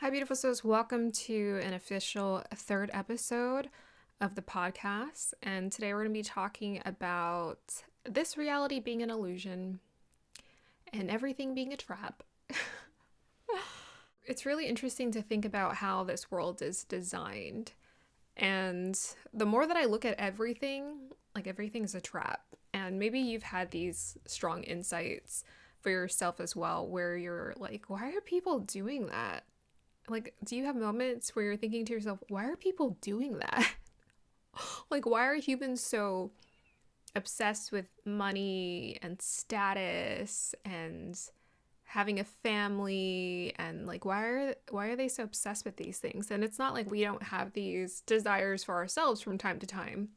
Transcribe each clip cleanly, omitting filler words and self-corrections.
Hi, beautiful souls. Welcome to an official third episode of the podcast. And today we're going to be talking about this reality being an illusion and everything being a trap. It's really interesting to think about how this world is designed. And the more that I look at everything, like everything's a trap. And maybe you've had these strong insights for yourself as well, where you're like, why are people doing that? Like, do you have moments where you're thinking to yourself, why are people doing that? Like, why are humans so obsessed with money and status and having a family, and like why are they so obsessed with these things? And it's not like we don't have these desires for ourselves from time to time,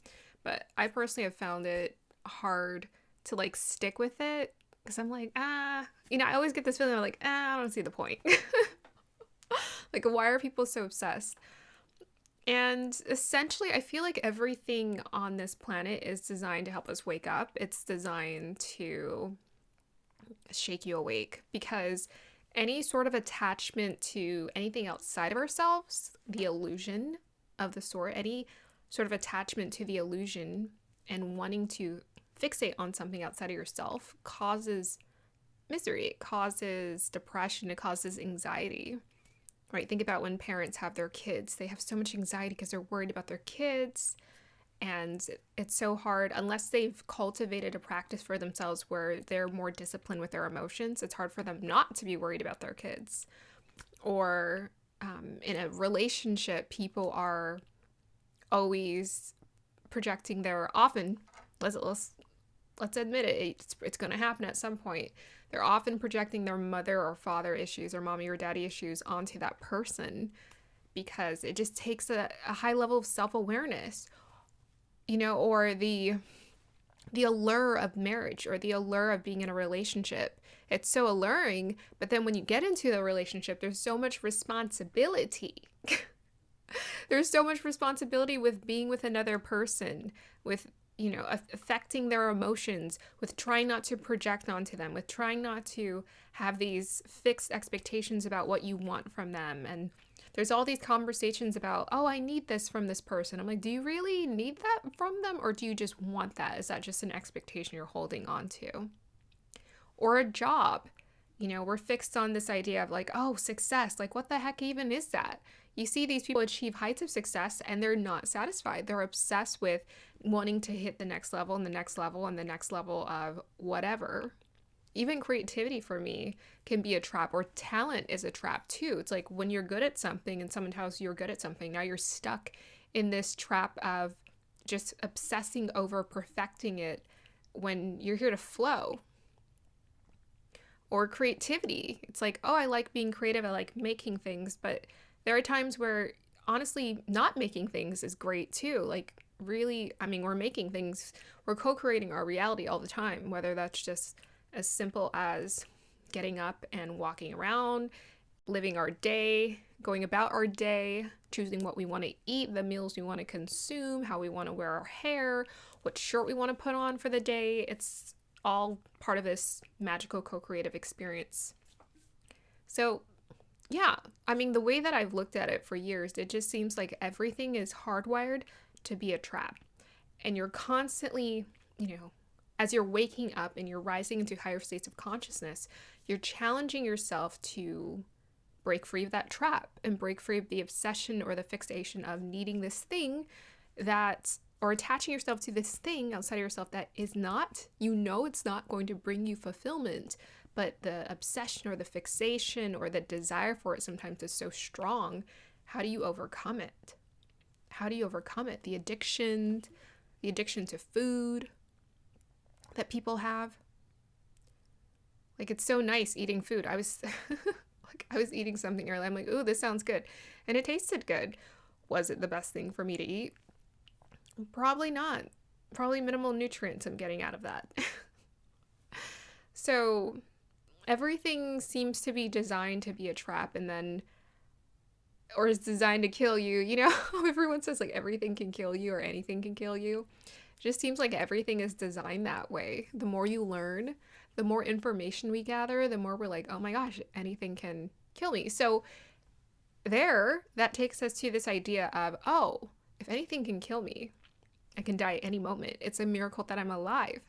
but I personally have found it hard to like stick with it because I'm like, I always get this feeling of like, I don't see the point. Like, why are people so obsessed? And essentially, I feel like everything on this planet is designed to help us wake up. It's designed to shake you awake, because any sort of attachment to anything outside of ourselves, the illusion of the sort, any sort of attachment to the illusion and wanting to fixate on something outside of yourself causes misery, it causes depression, it causes anxiety. Right? Think about when parents have their kids. They have so much anxiety because they're worried about their kids. And it's so hard, unless they've cultivated a practice for themselves where they're more disciplined with their emotions, it's hard for them not to be worried about their kids. Or in a relationship, people are always projecting their, often, let's admit it, it's going to happen at some point. They're often projecting their mother or father issues or mommy or daddy issues onto that person, because it just takes a high level of self-awareness, or the allure of marriage or the allure of being in a relationship. It's so alluring, but then when you get into the relationship, there's so much responsibility. There's so much responsibility with being with another person, with affecting their emotions, with trying not to project onto them, with trying not to have these fixed expectations about what you want from them. And there's all these conversations about, oh, I need this from this person. I'm like, do you really need that from them? Or do you just want that? Is that just an expectation you're holding on to? Or a job. We're fixed on this idea of like, oh, success. Like, what the heck even is that? You see these people achieve heights of success and they're not satisfied. They're obsessed with wanting to hit the next level and the next level and the next level of whatever. Even creativity for me can be a trap, or talent is a trap too. It's like when you're good at something and someone tells you you're good at something, now you're stuck in this trap of just obsessing over perfecting it when you're here to flow. Or creativity. It's like, oh, I like being creative. I like making things, but there are times where honestly not making things is great too. Like, really, we're making things, we're co-creating our reality all the time, whether that's just as simple as getting up and walking around, living our day, going about our day, choosing what we want to eat, the meals we want to consume, how we want to wear our hair, what shirt we want to put on for the day. It's all part of this magical co-creative experience. So yeah, the way that I've looked at it for years, it just seems like everything is hardwired to be a trap. And you're constantly, as you're waking up and you're rising into higher states of consciousness, you're challenging yourself to break free of that trap and break free of the obsession or the fixation of needing this thing or attaching yourself to this thing outside of yourself that is not, it's not going to bring you fulfillment, but the obsession or the fixation or the desire for it sometimes is so strong. How do you overcome it? How do you overcome it? The addiction to food that people have. Like, it's so nice eating food. I was eating something earlier. I'm like, ooh, this sounds good. And it tasted good. Was it the best thing for me to eat? Probably not. Probably minimal nutrients I'm getting out of that. So everything seems to be designed to be a trap, or is designed to kill you. Everyone says like everything can kill you or anything can kill you. It just seems like everything is designed that way. The more you learn, the more information we gather, the more we're like, oh my gosh, anything can kill me. So that takes us to this idea of, oh, if anything can kill me, I can die at any moment. It's a miracle that I'm alive.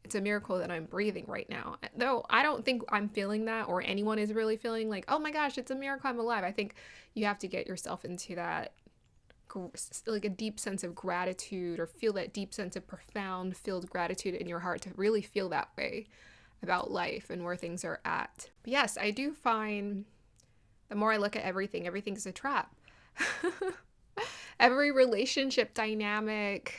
It's a miracle that I'm breathing right now. Though I don't think I'm feeling that, or anyone is really feeling like, oh my gosh, it's a miracle I'm alive. I think you have to get yourself into that, like a deep sense of gratitude, or feel that deep sense of profound filled gratitude in your heart to really feel that way about life and where things are at. But yes, I do find the more I look at everything, everything's a trap. Every relationship dynamic,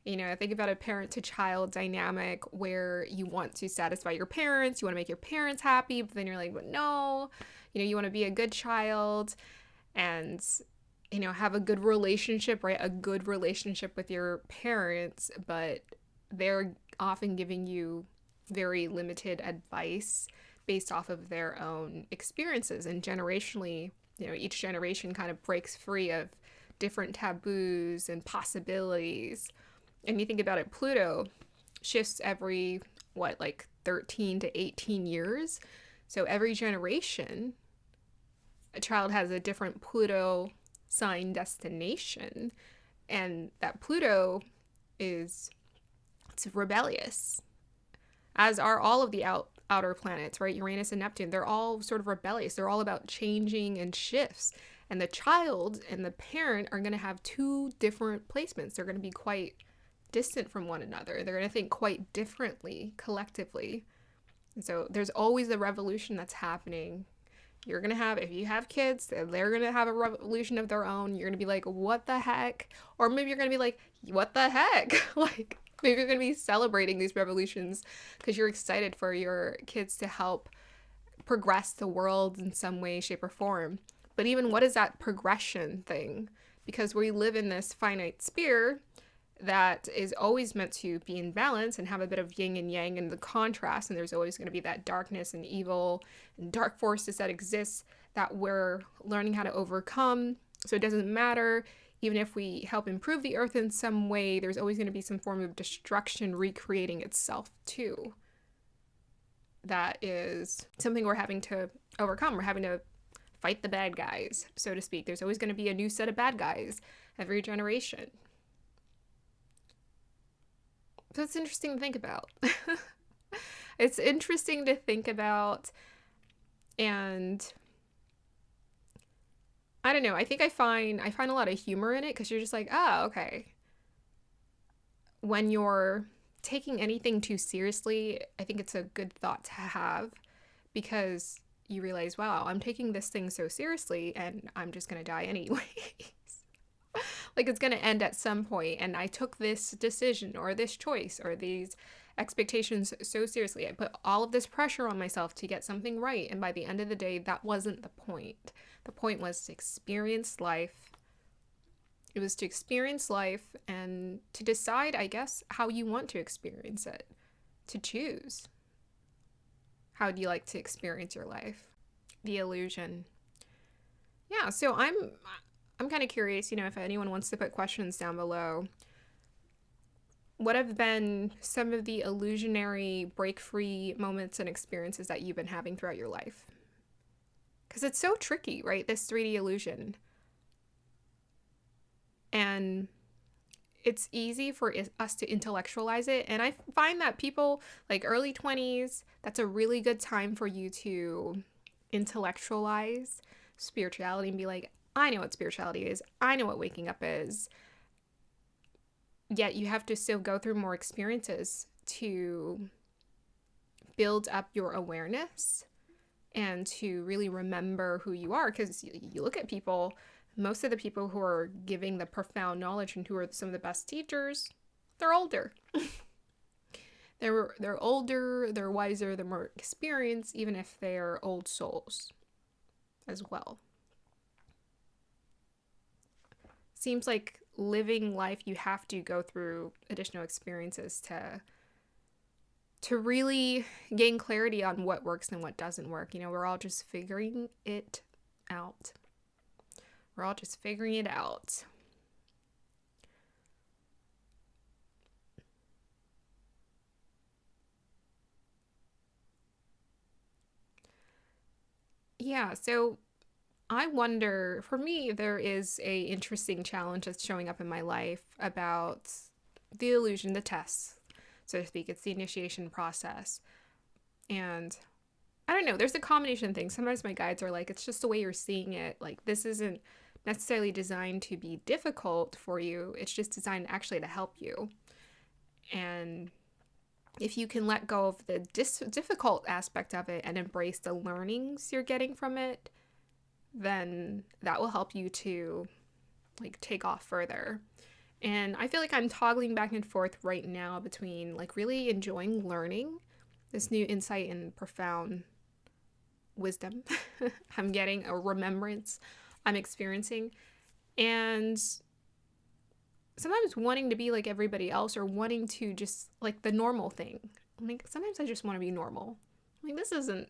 I think about a parent to child dynamic where you want to satisfy your parents, you want to make your parents happy, but then you're like, but no, you want to be a good child and, have a good relationship, right? A good relationship with your parents, but they're often giving you very limited advice based off of their own experiences. And generationally, each generation kind of breaks free of different taboos and possibilities. And you think about it, Pluto shifts every, 13 to 18 years. So every generation, a child has a different Pluto sign destination. And that Pluto it's rebellious, as are all of the outer planets, right? Uranus and Neptune, they're all sort of rebellious. They're all about changing and shifts. And the child and the parent are going to have two different placements. They're going to be quite distant from one another. They're going to think quite differently collectively. And so there's always a revolution that's happening. You're going to have, if you have kids, they're going to have a revolution of their own. You're going to be like, what the heck? Or maybe you're going to be like, what the heck? Like, maybe you're going to be celebrating these revolutions because you're excited for your kids to help progress the world in some way, shape, or form. But even what is that progression thing? Because we live in this finite sphere that is always meant to be in balance and have a bit of yin and yang and the contrast, and there's always going to be that darkness and evil and dark forces that exist that we're learning how to overcome. So it doesn't matter, even if we help improve the earth in some way, there's always going to be some form of destruction recreating itself too. That is something we're having to overcome. We're having to fight the bad guys, so to speak. There's always going to be a new set of bad guys every generation. So it's interesting to think about. It's interesting to think about, and I don't know. I think I find a lot of humor in it because you're just like, oh, okay. When you're taking anything too seriously, I think it's a good thought to have, because you realize, wow, I'm taking this thing so seriously and I'm just gonna die anyways. Like, it's going to end at some point, and I took this decision or this choice or these expectations so seriously. I put all of this pressure on myself to get something right, and by the end of the day, that wasn't the point. The point was to experience life. It was to experience life and to decide, I guess, how you want to experience it. To choose. How do you like to experience your life? The illusion. Yeah, so I'm kind of curious, if anyone wants to put questions down below. What have been some of the illusionary break-free moments and experiences that you've been having throughout your life? Because it's so tricky, right? This 3D illusion. And it's easy for us to intellectualize it. And I find that people, like early 20s, that's a really good time for you to intellectualize spirituality and be like, I know what spirituality is. I know what waking up is. Yet you have to still go through more experiences to build up your awareness and to really remember who you are. Because you look at people, most of the people who are giving the profound knowledge and who are some of the best teachers, they're older. They're older, they're wiser, they're more experienced, even if they're old souls as well. Seems like living life, you have to go through additional experiences to really gain clarity on what works and what doesn't work. We're all just figuring it out. Yeah, so I wonder, for me, there is a interesting challenge that's showing up in my life about the illusion, the tests, so to speak. It's the initiation process. And I don't know, there's a combination of things. Sometimes my guides are like, it's just the way you're seeing it. Like, this isn't necessarily designed to be difficult for you. It's just designed actually to help you. And if you can let go of the difficult aspect of it and embrace the learnings you're getting from it, then that will help you to like take off further. And I feel like I'm toggling back and forth right now between like really enjoying learning this new insight and profound wisdom I'm getting, a remembrance I'm experiencing, and sometimes wanting to be like everybody else or wanting to just like the normal thing. Like sometimes I just want to be normal. Like this isn't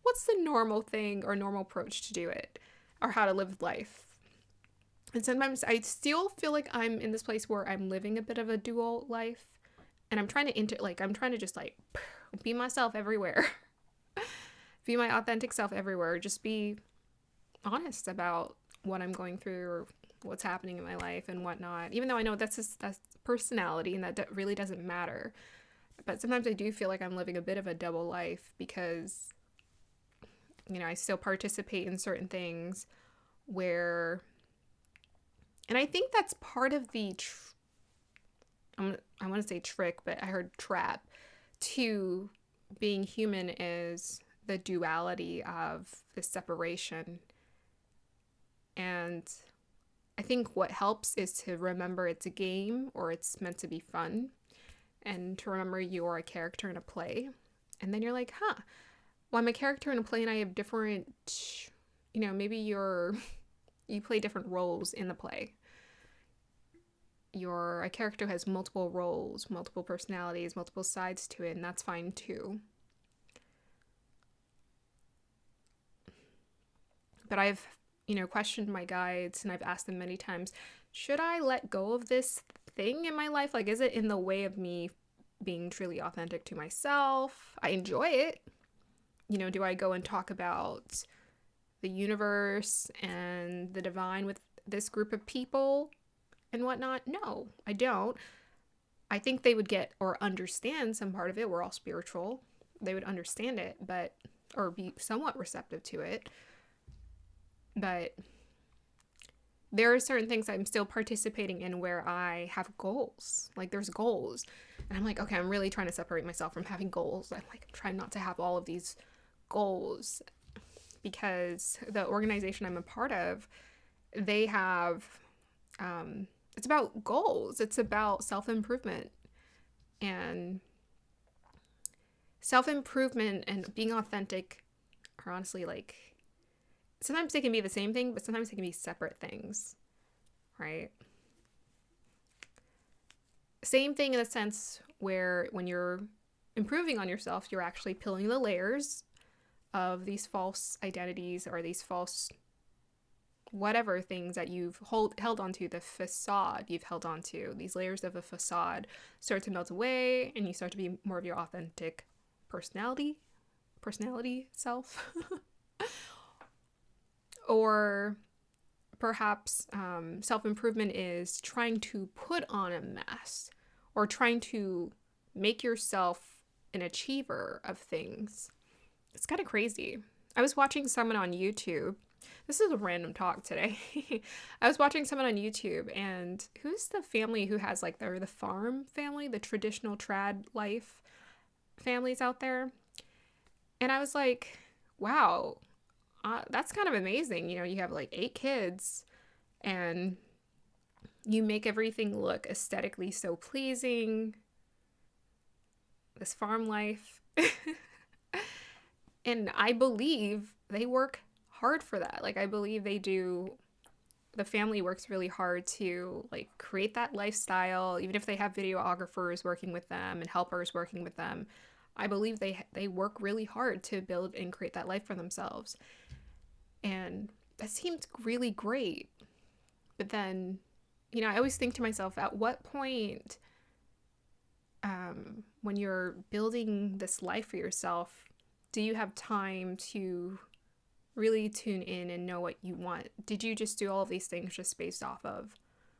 what's the normal thing or normal approach to do it or how to live life. And sometimes I still feel like I'm in this place where I'm living a bit of a dual life, and I'm trying to I'm trying to just like be myself everywhere. Be my authentic self everywhere. Just be honest about what I'm going through or what's happening in my life and whatnot. Even though I know that's personality and that really doesn't matter. But sometimes I do feel like I'm living a bit of a double life because, I still participate in certain things where, and I think that's part of the, I want to say trick, but I heard trap, to being human is the duality of the separation. And I think what helps is to remember it's a game or it's meant to be fun, and to remember you're a character in a play. And then you're like, well, I'm a character in a play and I have different, maybe you play different roles in the play. You're a character who has multiple roles, multiple personalities, multiple sides to it, and that's fine too. But I've, questioned my guides, and I've asked them many times, should I let go of this thing in my life? Like, is it in the way of me being truly authentic to myself? I enjoy it. Do I go and talk about the universe and the divine with this group of people and whatnot? No, I don't. I think they would get or understand some part of it. We're all spiritual. They would understand it, or be somewhat receptive to it. But there are certain things I'm still participating in where I have goals. Like there's goals. And I'm like, okay, I'm really trying to separate myself from having goals. I'm trying not to have all of these goals, because the organization I'm a part of, they have, it's about goals. It's about self-improvement. And self-improvement and being authentic are honestly sometimes they can be the same thing, but sometimes they can be separate things, right? Same thing in the sense where when you're improving on yourself, you're actually peeling the layers of these false identities or these false whatever things that you've held onto, the facade you've held onto. These layers of a facade start to melt away, and you start to be more of your authentic personality self. Or perhaps self-improvement is trying to put on a mask or trying to make yourself an achiever of things. It's kind of crazy. I was watching someone on YouTube. This is a random talk today. I was watching someone on YouTube, and who's the family who has the farm family, the traditional trad life families out there? And I was like, wow, that's kind of amazing. You have 8 kids and you make everything look aesthetically so pleasing. This farm life. And I believe they work hard for that. I believe the family works really hard to create that lifestyle, even if they have videographers working with them and helpers working with them. I believe they work really hard to build and create that life for themselves. And that seemed really great. But then, I always think to myself, at what point, when you're building this life for yourself, do you have time to really tune in and know what you want? Did you just do all of these things just based off of,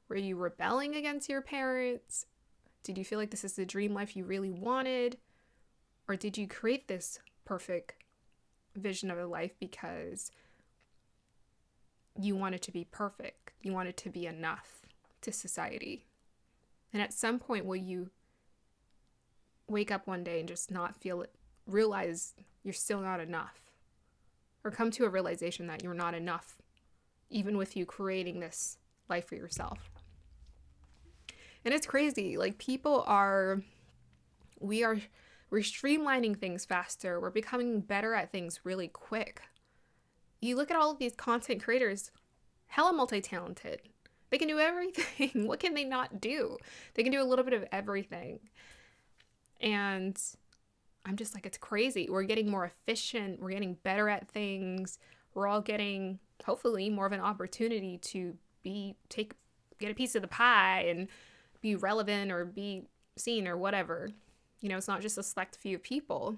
were you rebelling against your parents? Did you feel like this is the dream life you really wanted? Or did you create this perfect vision of a life because you wanted to be perfect? You wanted to be enough to society. And at some point, will you wake up one day and just not feel it, realize you're still not enough? Or come to a realization that you're not enough, even with you creating this life for yourself. And it's crazy. Like, we're streamlining things faster. We're becoming better at things really quick. You look at all of these content creators, hella multi-talented. They can do everything. What can they not do? They can do a little bit of everything. And I'm just like, it's crazy. We're getting more efficient. We're getting better at things. We're all getting, hopefully, more of an opportunity to get a piece of the pie and be relevant or be seen or whatever. You know, it's not just a select few people.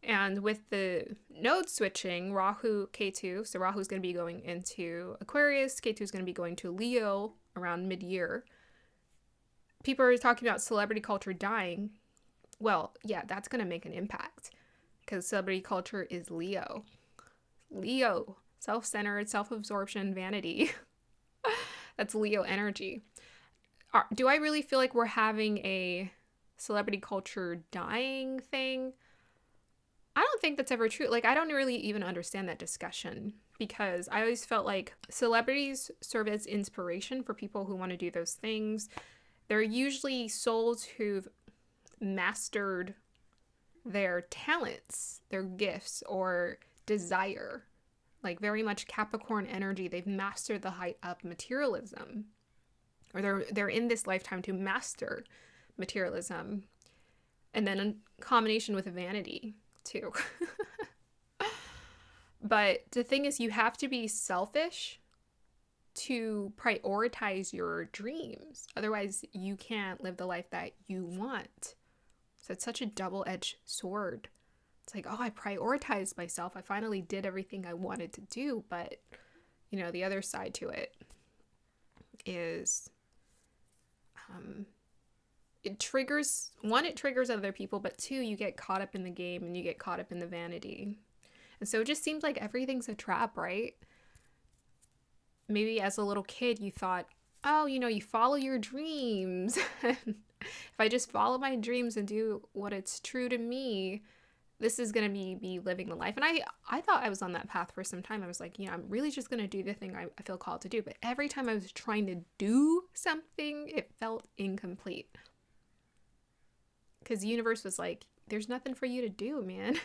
And with the node switching, Rahu, Ketu, so Rahu's going to be going into Aquarius, Ketu's going to be going to Leo around mid-year. People are talking about celebrity culture dying. Well, yeah, that's going to make an impact because celebrity culture is Leo. Leo, self-centered, self-absorption, vanity. That's Leo energy. Do I really feel like we're having a celebrity culture dying thing? I don't think that's ever true. Like, I don't really even understand that discussion because I always felt like celebrities serve as inspiration for people who want to do those things. They're usually souls who've mastered their talents, their gifts, or desire. Like, very much Capricorn energy. They've mastered the height of materialism. Or they're in this lifetime to master materialism. And then in combination with vanity, too. But the thing is, you have to be selfish to prioritize your dreams. Otherwise, you can't live the life that you want. So it's such a double-edged sword. It's like, oh, I prioritized myself. I finally did everything I wanted to do. But, you know, the other side to it is it triggers other people, but two, you get caught up in the game and you get caught up in the vanity. And so it just seems like everything's a trap, right? Maybe as a little kid you thought, oh, you know, you follow your dreams. If I just follow my dreams and do what it's true to me, this is going to be me living the life. And I thought I was on that path for some time. I was like, you know, I'm really just going to do the thing I feel called to do. But every time I was trying to do something, it felt incomplete. Because the universe was like, there's nothing for you to do, man.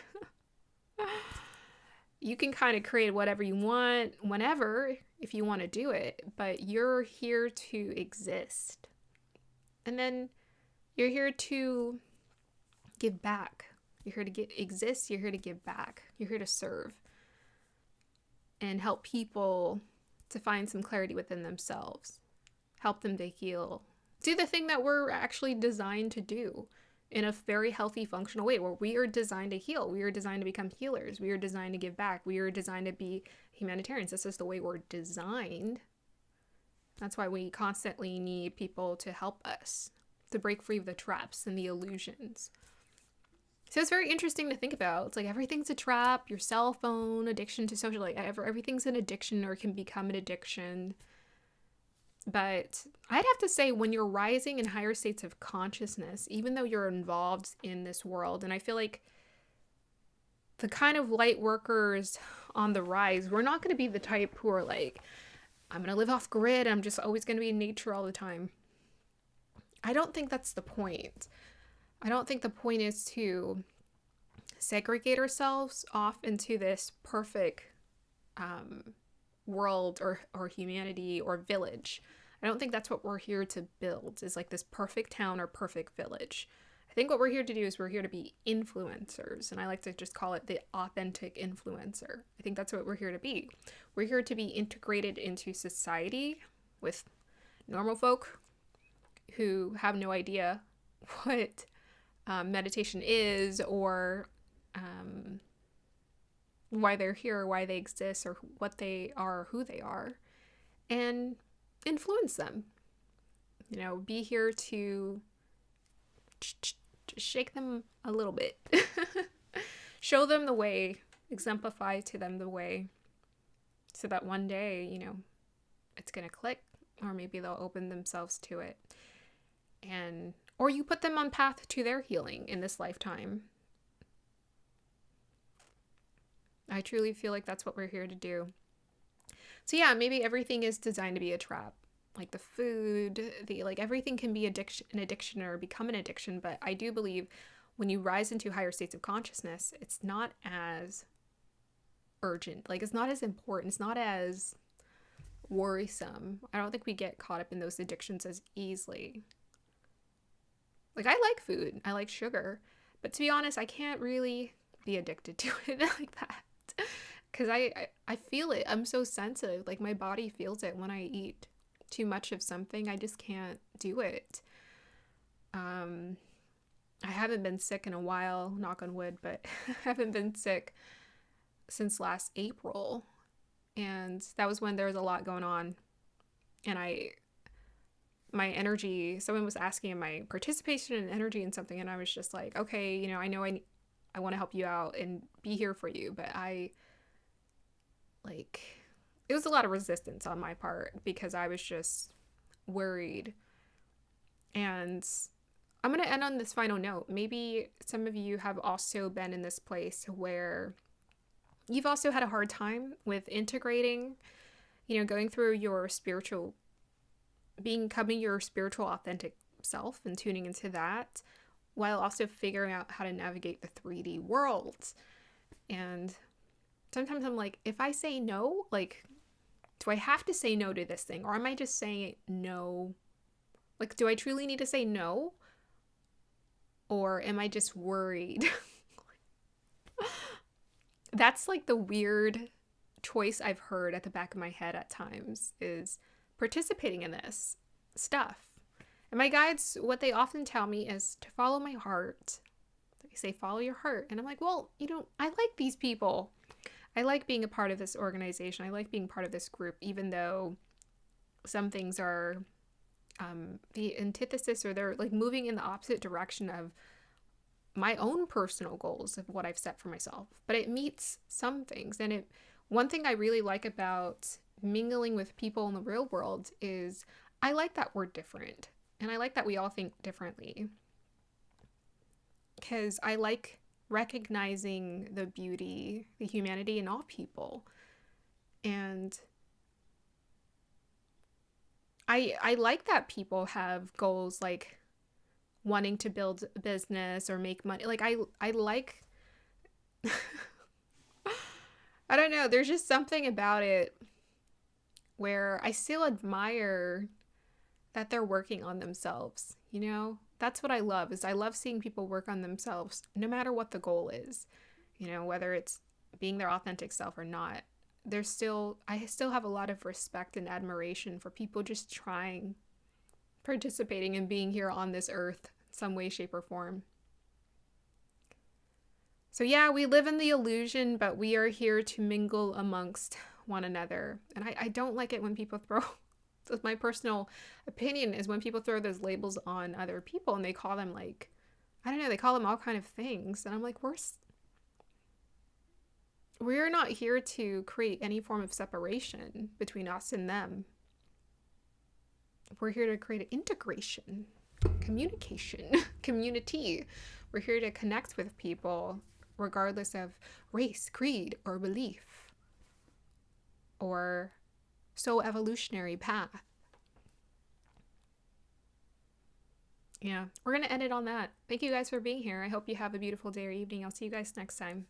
You can kind of create whatever you want, whenever, if you want to do it. But you're here to exist. And then you're here to give back. You're here to exist. You're here to give back. You're here to serve. And help people to find some clarity within themselves. Help them to heal. Do the thing that we're actually designed to do. In a very healthy, functional way where we are designed to heal. We are designed to become healers. We are designed to give back. We are designed to be humanitarians. This is the way we're designed. That's why we constantly need people to help us to break free of the traps and the illusions. So it's very interesting to think about. It's like everything's a trap. Your cell phone, addiction to social, like everything's an addiction or can become an addiction. But I'd have to say when you're rising in higher states of consciousness, even though you're involved in this world, and I feel like the kind of light workers on the rise, we're not going to be the type who are like, I'm going to live off grid. I'm just always going to be in nature all the time. I don't think that's the point. I don't think the point is to segregate ourselves off into this perfect world or humanity or village. I don't think that's what we're here to build, is like this perfect town or perfect village. I think what we're here to do is we're here to be influencers, and I like to just call it the authentic influencer. I think that's what we're here to be. We're here to be integrated into society with normal folk who have no idea what meditation is or why they're here, why they exist, or what they are, who they are, and influence them. You know, be here to shake them a little bit. Show them the way, exemplify to them the way, so that one day, you know, it's going to click, or maybe they'll open themselves to it. And or you put them on path to their healing in this lifetime. I truly feel like that's what we're here to do. So yeah, maybe everything is designed to be a trap. Like the food, like everything can be an addiction or become an addiction, but I do believe when you rise into higher states of consciousness, it's not as urgent. Like it's not as important. It's not as worrisome. I don't think we get caught up in those addictions as easily. Like I like food. I like sugar. But to be honest, I can't really be addicted to it like that. Because I feel it. I'm so sensitive. Like my body feels it when I eat too much of something. I just can't do it. I haven't been sick in a while, knock on wood, but I haven't been sick since last April. And that was when there was a lot going on. And my energy, someone was asking my participation and energy in something, and I was just like, okay, you know I want to help you out and be here for you, but it was a lot of resistance on my part because I was just worried. And I'm going to end on this final note. Maybe some of you have also been in this place where you've also had a hard time with integrating, you know, going through your becoming your spiritual authentic self and tuning into that, while also figuring out how to navigate the 3D world. And sometimes I'm like, if I say no, like, do I have to say no to this thing? Or am I just saying no? Like, do I truly need to say no? Or am I just worried? That's like the weird choice I've heard at the back of my head at times, is participating in this stuff. And my guides, what they often tell me is to follow my heart. They say, follow your heart. And I'm like, well, you know, I like these people. I like being a part of this organization. I like being part of this group, even though some things are the antithesis, or they're like moving in the opposite direction of my own personal goals of what I've set for myself. But it meets some things. And one thing I really like about mingling with people in the real world is I like that we're different. And I like that we all think differently. Because I like recognizing the beauty, the humanity in all people. And I like that people have goals like wanting to build a business or make money. Like I like I don't know, there's just something about it where I still admire that they're working on themselves, you know? That's what I love, is I love seeing people work on themselves no matter what the goal is. You know, whether it's being their authentic self or not. I still have a lot of respect and admiration for people just trying, participating, and being here on this earth some way, shape, or form. So yeah, we live in the illusion, but we are here to mingle amongst one another. And I don't like it when people throw, my personal opinion is when people throw those labels on other people and they call them like, I don't know, they call them all kind of things. And I'm like, we're not here to create any form of separation between us and them. We're here to create an integration, communication, community. We're here to connect with people regardless of race, creed, or belief, or evolutionary path. Yeah, we're going to end it on that. Thank you guys for being here. I hope you have a beautiful day or evening. I'll see you guys next time.